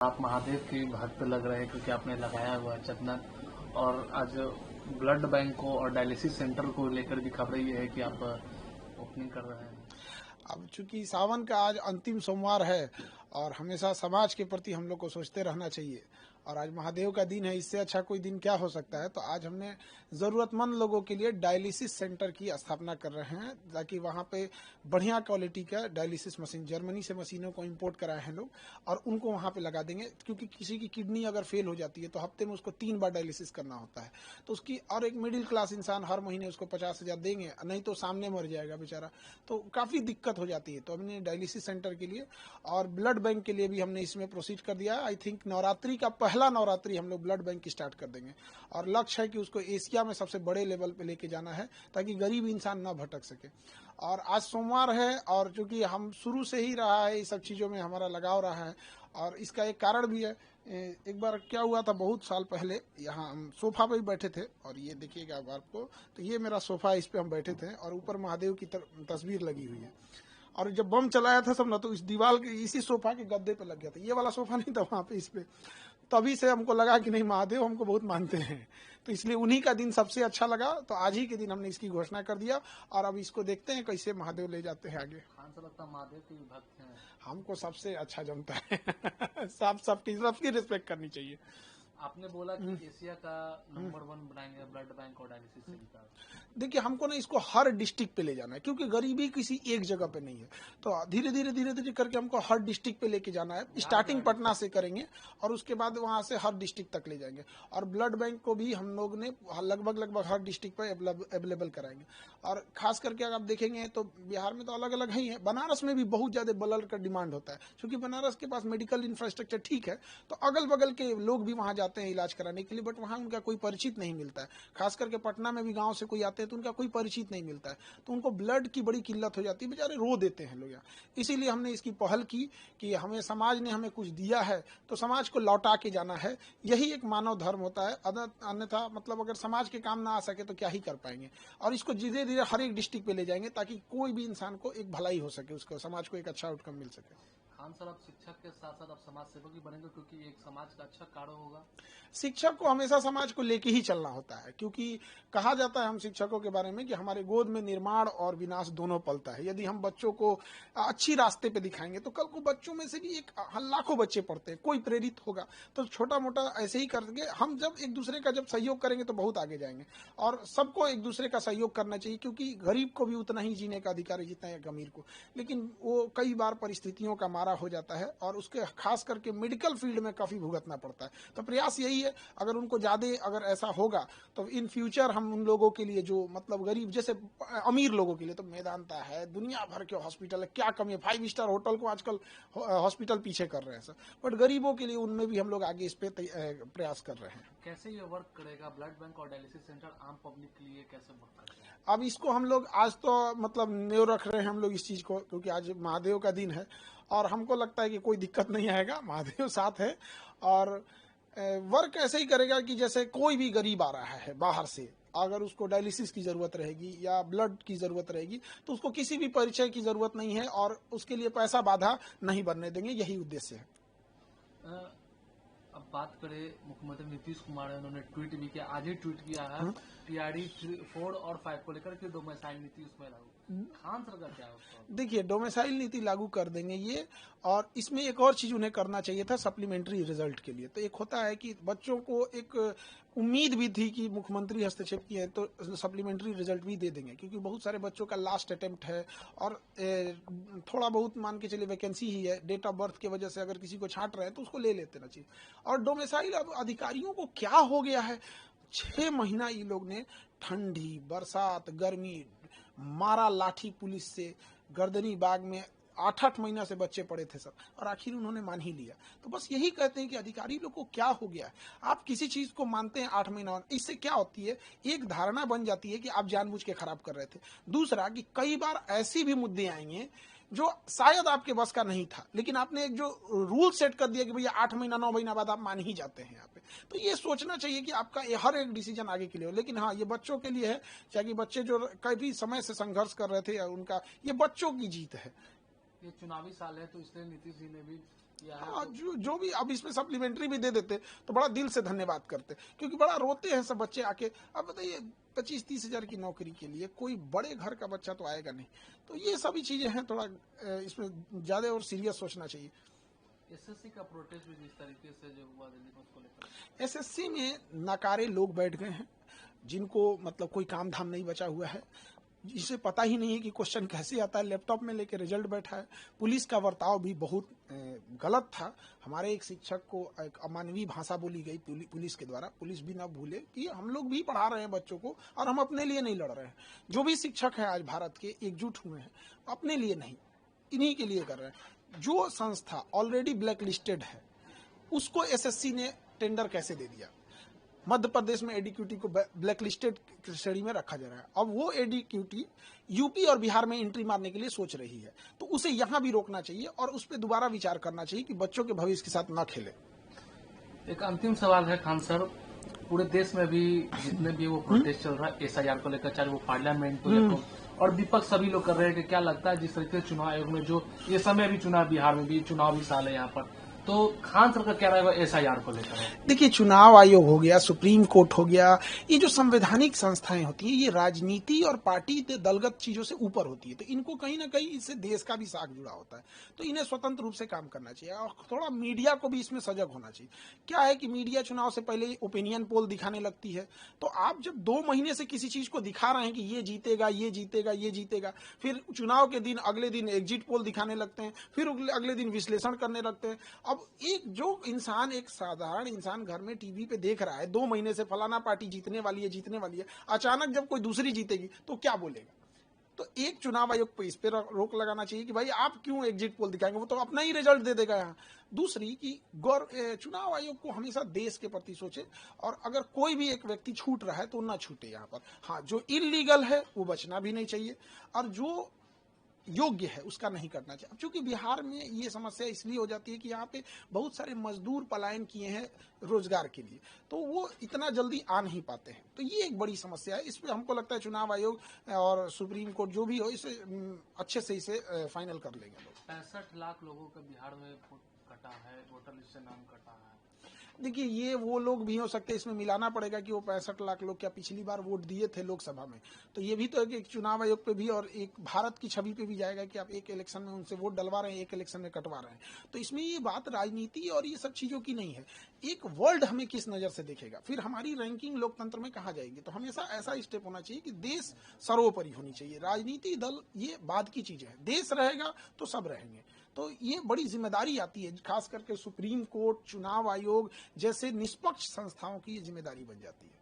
आप महादेव के भक्त लग रहे हैं क्योंकि आपने लगाया हुआ है चंदन। और आज ब्लड बैंक को और डायलिसिस सेंटर को लेकर भी खबर ये है कि आप ओपनिंग कर रहे हैं। अब चूंकि सावन का आज अंतिम सोमवार है और हमेशा समाज के प्रति हम लोग को सोचते रहना चाहिए, और आज महादेव का दिन है, इससे अच्छा कोई दिन क्या हो सकता है। तो आज हमने ज़रूरतमंद लोगों के लिए डायलिसिस सेंटर की स्थापना कर रहे हैं, ताकि वहाँ पे बढ़िया क्वालिटी का डायलिसिस मशीन, जर्मनी से मशीनों को इंपोर्ट कराए हैं लोग, और उनको वहाँ पे लगा देंगे। क्योंकि किसी की किडनी अगर फेल हो जाती है तो हफ्ते में उसको 3 बार डायलिसिस करना होता है। तो उसकी, और एक मिडिल क्लास इंसान हर महीने उसको 50,000 देंगे, नहीं तो सामने मर जाएगा बेचारा, तो काफ़ी दिक्कत हो जाती है। तो हमने डायलिसिस सेंटर के लिए और ब्लड बैंक के लिए भी हमने इसमें प्रोसीड कर दिया है। आई थिंक नवरात्रि का पहला नवरात्रि हम लोग ब्लड बैंक की स्टार्ट कर देंगे, और लक्ष्य है कि उसको एशिया में सबसे बड़े लेवल पे लेके जाना है, ताकि गरीब इंसान ना भटक सके। और आज सोमवार है, और चूंकि हम शुरू से ही रहा है, इस सब चीज़ों में हमारा लगाव रहा है, और इसका एक कारण भी है। एक बार क्या हुआ था, बहुत साल पहले यहाँ हम सोफा पे ही बैठे थे, और ये देखिएगा अब आपको, तो ये मेरा सोफा, इस पे हम बैठे थे, और ऊपर महादेव की तस्वीर लगी हुई है। और जब बम चलाया था सब ना, तो इस दीवार के इसी सोफा के गद्दे पे लग गया था। ये वाला सोफा नहीं था वहां पे, इस पे। तभी से हमको लगा कि नहीं, महादेव हमको बहुत मानते हैं, तो इसलिए उन्हीं का दिन सबसे अच्छा लगा। तो आज ही के दिन हमने इसकी घोषणा कर दिया, और अब इसको देखते हैं कैसे महादेव ले जाते हैं आगे। खान साहब लगता महादेव के भक्त हैं। हमको सबसे अच्छा जमता है सबकी रिस्पेक्ट करनी चाहिए। आपने बोला कि एशिया का नंबर 1 बनाएंगे ब्लड बैंक और डायलिसिस सेंटर। देखिए, हमको ना इसको हर डिस्ट्रिक्ट पे ले जाना है, क्योंकि गरीबी किसी एक जगह पे नहीं है। तो धीरे धीरे करके हमको हर डिस्ट्रिक्ट पे लेके जाना है। स्टार्टिंग पटना से करेंगे, और उसके बाद वहां से हर डिस्ट्रिक्ट तक ले जाएंगे। और ब्लड बैंक को भी हम लोग ने लगभग हर डिस्ट्रिक्ट पे अवेलेबल कराएंगे। और खास करके अगर आप देखेंगे तो बिहार में तो अलग अलग ही है, बनारस में भी बहुत ज्यादा ब्लड का डिमांड होता है, क्योंकि बनारस के पास मेडिकल इंफ्रास्ट्रक्चर ठीक है, तो अगल बगल के लोग भी वहां जाते हैं इलाज कराने के लिए, बट वहां उनका कोई परिचित नहीं मिलता है। खास करके पटना में भी गांव से कोई आते हैं तो उनका कोई परिचित नहीं मिलता है, तो उनको ब्लड की बड़ी किल्लत हो जाती है, बेचारे रो देते हैं लोग यहाँ। इसीलिए हमने इसकी पहल की कि हमें समाज ने हमें कुछ दिया है, तो समाज को लौटा के जाना है। यही एक मानव धर्म होता है। अन्यथा मतलब अगर समाज के काम ना आ सके तो क्या ही कर पाएंगे। और इसको धीरे धीरे हर एक डिस्ट्रिक्ट पे ले जाएंगे, ताकि कोई भी इंसान को एक भलाई हो सके, उसको समाज को एक अच्छा आउटकम मिल सके। खान साहब, आप शिक्षक के साथ साथ आप समाज सेवक भी बनेंगे, क्योंकि एक समाज का अच्छा कार्य होगा। शिक्षक को हमेशा समाज को लेके ही चलना होता है, क्योंकि कहा जाता है हम शिक्षकों के बारे में कि हमारे गोद में निर्माण और विनाश दोनों पलता है। यदि हम बच्चों को अच्छी रास्ते पे दिखाएंगे तो कल को बच्चों में से भी एक लाखों बच्चे पढ़ते हैं, कोई प्रेरित होगा। तो छोटा मोटा ऐसे ही करके हम जब एक दूसरे का जब सहयोग करेंगे तो बहुत आगे जाएंगे। और सबको एक दूसरे का सहयोग करना चाहिए, क्योंकि गरीब को भी उतना ही जीने का अधिकार है जितना एक अमीर को। लेकिन वो कई बार परिस्थितियों का मारा हो जाता है, और उसके खास करके मेडिकल फील्ड में काफी भुगतना पड़ता है। तो प्रयास यही है, अगर उनको ज्यादा अगर ऐसा होगा तो इन फ्यूचर हम उन लोगों के लिए, जो मतलब गरीब, जैसे अमीर लोगों के लिए तो मेदांता है, दुनिया भर के हॉस्पिटल है, क्या कमी है, 5 स्टार होटल को आजकल हॉस्पिटल पीछे कर रहे हैं सर। बट गरीबों के लिए उनमें भी हम लोग आगे इस पे प्रयास कर रहे हैं। कैसे ये वर्क करेगा ब्लड बैंक और डायलिसिस सेंटर आम पब्लिक के लिए, कैसे वर्क करेगा? अब इसको हम लोग आज तो मतलब न्यू रख रहे हैं हम लोग इस चीज को, क्योंकि आज महादेव का दिन है, और हमको लगता है कि कोई दिक्कत नहीं आएगा, महादेव साथ है। और वर्क ऐसे ही करेगा कि जैसे कोई भी गरीब आ रहा है बाहर से, अगर उसको डायलिसिस की जरूरत रहेगी या ब्लड की जरूरत रहेगी, तो उसको किसी भी परिचय की जरूरत नहीं है, और उसके लिए पैसा बाधा नहीं बनने देंगे, यही उद्देश्य है। अब बात करें, मुख्यमंत्री नीतीश कुमार ने, उन्होंने ट्वीट भी किया, आज ही ट्वीट किया है, टीआरडी 4 और 5 को लेकर के डोमिसाइल नीति उसमें लागू। खान सर का क्या है? देखिए, डोमिसाइल नीति लागू कर देंगे ये, और इसमें एक और चीज उन्हें करना चाहिए था सप्लीमेंट्री रिजल्ट के लिए। तो एक होता है कि बच्चों को एक उम्मीद भी थी कि मुख्यमंत्री हस्तक्षेप किए तो सप्लीमेंट्री रिजल्ट भी दे देंगे, क्योंकि बहुत सारे बच्चों का लास्ट अटेम्प्ट है, और थोड़ा बहुत मान के चलिए वैकेंसी ही है, डेट ऑफ बर्थ की वजह से अगर किसी को छांट रहे हैं तो उसको ले लेते ना चाहिए। और डोमिसाइल, अब अधिकारियों को क्या हो गया है, 6 महीना ये लोग ने ठंडी, बरसात, गर्मी, मारा लाठी पुलिस से, गर्दनी बाग में 8-8 महीना से बच्चे पड़े थे सर, और आखिर उन्होंने मान ही लिया। तो बस यही कहते हैं कि अधिकारी लोग को क्या हो गया है। आप किसी चीज को मानते हैं 8 महीना, इससे क्या होती है, एक धारणा बन जाती है कि आप जानबूझ के खराब कर रहे थे। दूसरा कि कई बार ऐसी भी मुद्दे आएंगे जो शायद आपके बस का नहीं था, लेकिन आपने एक जो रूल सेट कर दिया कि भैया 8 महीना 9 महीना बाद आप मान ही जाते हैं यहाँ पे। तो ये सोचना चाहिए कि आपका हर एक डिसीजन आगे के लिए हो। लेकिन हाँ, ये बच्चों के लिए है, चाहे बच्चे जो काफी समय से संघर्ष कर रहे थे, उनका ये बच्चों की जीत है। ये चुनावी साल है, तो इसलिए नीतीश जी ने भी किया है। हाँ, जो भी अब इसमें सप्लीमेंट्री भी दे देते तो बड़ा दिल से धन्यवाद करते, क्योंकि बड़ा रोते हैं सब बच्चे आके। अब बताइए 25-30 हजार की नौकरी के लिए कोई बड़े घर का बच्चा तो आएगा नहीं। तो ये सभी चीजें हैं, थोड़ा इसमें ज्यादा और सीरियस सोचना चाहिए। एसएससी का प्रोटेस्ट भी जिस तरीके से जो हुआ दिल्ली में, उसको लेकर एसएससी में नाकारे लोग बैठ गए हैं, जिनको मतलब कोई काम धाम नहीं बचा हुआ है, जिसे पता ही नहीं है कि क्वेश्चन कैसे आता है, लैपटॉप में लेके रिजल्ट बैठा है। पुलिस का बर्ताव भी बहुत गलत था। हमारे एक शिक्षक को एक अमानवीय भाषा बोली गई पुलिस के द्वारा। पुलिस भी ना भूले कि हम लोग भी पढ़ा रहे हैं बच्चों को, और हम अपने लिए नहीं लड़ रहे हैं। जो भी शिक्षक है आज भारत के एकजुट हुए हैं, अपने लिए नहीं, इन्हीं के लिए कर रहे हैं। जो संस्था ऑलरेडी ब्लैक लिस्टेड है, उसको एसएससी ने टेंडर कैसे दे दिया? मध्य प्रदेश में एडीक्यूटी को ब्लैक लिस्टेड श्रेणी में रखा जा रहा है। अब वो एडीक्यूटी यूपी और बिहार में एंट्री मारने के लिए सोच रही है, तो उसे यहां भी रोकना चाहिए और उस पर दोबारा विचार करना चाहिए कि बच्चों के भविष्य के साथ न खेले। एक अंतिम सवाल है खान सर, पूरे देश में भी जितने भी वो प्रोटेस्ट चल रहा है एसआईआर को लेकर, चाहे वो पार्लियामेंट हो या और विपक्ष सभी लोग कर रहे हैं, कि क्या लगता है जिस तरीके से चुनाव आयोग में जो ये समय भी चुनाव, बिहार में भी चुनाव भी साल है यहाँ पर, तो खान सर का क्या रहेगा एसआईआर को लेकर? देखिए, चुनाव आयोग हो गया, सुप्रीम कोर्ट हो गया, ये जो संवैधानिक संस्थाएं होती हैं, ये राजनीति और पार्टी दलगत चीजों से ऊपर होती है। तो इनको कहीं ना कहीं इससे देश का भी साख जुड़ा होता है, तो इन्हें स्वतंत्र रूप से काम करना चाहिए। और थोड़ा मीडिया को भी इसमें सजग होना चाहिए। क्या है कि मीडिया चुनाव से पहले ओपिनियन पोल दिखाने लगती है, तो आप जब 2 महीने से किसी चीज को दिखा रहे हैं कि ये जीतेगा, ये जीतेगा, ये जीतेगा, फिर चुनाव के दिन अगले दिन एग्जिट पोल दिखाने लगते हैं, फिर अगले दिन विश्लेषण करने लगते हैं। अब एक जो इंसान, एक साधारण इंसान घर में टीवी पे देख रहा है 2 महीने से फलाना पार्टी जीतने वाली है, जीतने वाली है, अचानक जब कोई दूसरी जीतेगी तो क्या बोलेगा? तो एक चुनाव आयोग पे इस पे रोक लगाना चाहिए कि भाई आप क्यों एग्जिट पोल दिखाएंगे, वो तो अपना ही रिजल्ट दे देगा यहाँ। दूसरी कि चुनाव आयोग को हमेशा देश के प्रति सोचे, और अगर कोई भी एक व्यक्ति छूट रहा है तो ना छूटे यहाँ पर। हाँ, जो इलीगल है वो बचना भी नहीं चाहिए, और जो योग्य है उसका नहीं करना चाहिए। अब चूंकि बिहार में ये समस्या इसलिए हो जाती है कि यहाँ पे बहुत सारे मजदूर पलायन किए हैं रोजगार के लिए, तो वो इतना जल्दी आ नहीं पाते हैं, तो ये एक बड़ी समस्या है। इस पे हमको लगता है चुनाव आयोग और सुप्रीम कोर्ट जो भी हो, इसे अच्छे से इसे फाइनल कर लेंगे लोग। 65 लाख लोगों का बिहार में कटा है, वोटर लिस्ट से नाम कटा है। देखिए, ये वो लोग भी हो सकते हैं, इसमें मिलाना पड़ेगा कि वो 65 लाख लोग क्या पिछली बार वोट दिए थे लोकसभा में, तो ये भी तो एक चुनाव आयोग पे भी और एक भारत की छवि पे भी जाएगा कि आप एक इलेक्शन में उनसे वोट डलवा रहे हैं, एक इलेक्शन में कटवा रहे हैं। तो इसमें ये बात राजनीति और ये सब चीजों की नहीं है, एक वर्ल्ड हमें किस नजर से देखेगा, फिर हमारी रैंकिंग लोकतंत्र में कहाँ जाएगी। तो हमेशा ऐसा स्टेप होना चाहिए कि देश सर्वोपरि होनी चाहिए, राजनीति दल ये बाद की चीजें है, देश रहेगा तो सब रहेंगे। तो ये बड़ी जिम्मेदारी आती है, खास करके सुप्रीम कोर्ट, चुनाव आयोग जैसे निष्पक्ष संस्थाओं की ये जिम्मेदारी बन जाती है।